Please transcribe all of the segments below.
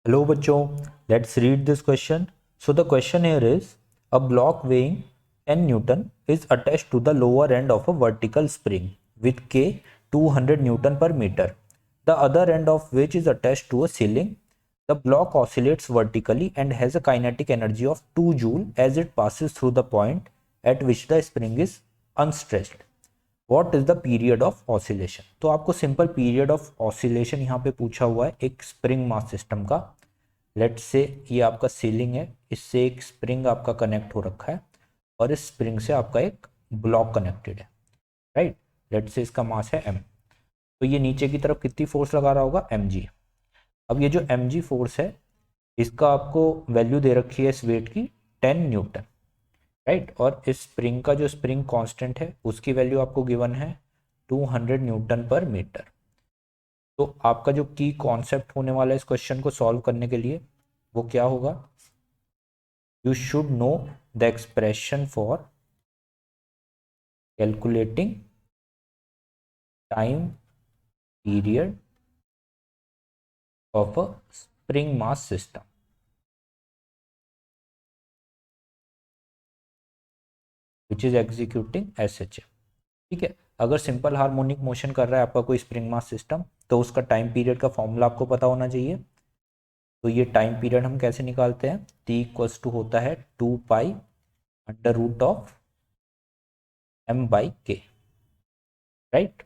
Hello बच्चों, let's read this question. So the question here is, a block weighing 10 Newton is attached to the lower end of a vertical spring with K 200 Newton per meter. The other end of which is attached to a ceiling. The block oscillates vertically and has a kinetic energy of 2 joule as it passes through the point at which the spring is unstretched. What is the period of oscillation? तो आपको simple period of oscillation यहाँ पे पूछा हुआ है एक spring mass system का. Let's say ये आपका सीलिंग है, इससे एक स्प्रिंग आपका कनेक्ट हो रखा है और इस स्प्रिंग से आपका एक ब्लॉक कनेक्टेड है, राइट. लेट्स से इसका मास है m. तो ये नीचे की तरफ कितनी फोर्स लगा रहा होगा, mg. अब ये जो mg फोर्स है इसका आपको वैल्यू दे रखी है इस वेट की 10 न्यूटन, राइट. और इस स्प्रिंग का जो स्प्रिंग कांस्टेंट है उसकी वैल्यू आपको गिवन है 200 न्यूटन पर मीटर. तो आपका जो की कॉन्सेप्ट होने वाला है इस क्वेश्चन को सॉल्व करने के लिए वो क्या होगा, you should know the expression for calculating time period of a spring mass system. Which is executing SHM. ठीक है. अगर सिंपल हार्मोनिक मोशन कर रहा है आपका कोई स्प्रिंग मास सिस्टम तो उसका टाइम पीरियड का फॉर्मूला आपको पता होना चाहिए. तो ये टाइम पीरियड हम कैसे निकालते हैं, T इक्वल्स टू होता है 2 pi under root of m by K, right.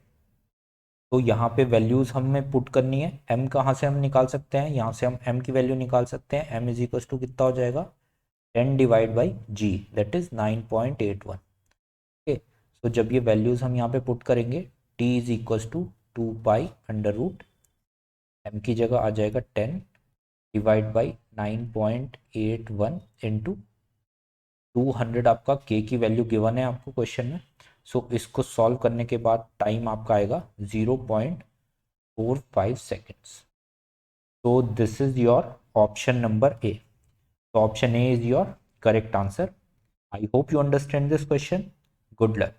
तो यहाँ पे वैल्यूज हमें पुट करनी है. m कहाँ से हम निकाल सकते हैं, यहाँ से हम m की वैल्यू निकाल सकते हैं. m इज इक्वल्स टू कितना हो जाएगा, 10 divide by g, that is 9.81. Okay. तो जब ये वैल्यूज हम यहाँ पे पुट करेंगे t is equals to 2 pi under root m की जगह आ जाएगा 10 डिवाइड बाई 9.81 इंटू 200. आपका k की वैल्यू गिवन है आपको क्वेश्चन में. सो इसको सॉल्व करने के बाद टाइम आपका आएगा 0.45 सेकेंड्स. तो this is your option number A. तो option A is your correct answer. I hope you understand this question. Good luck.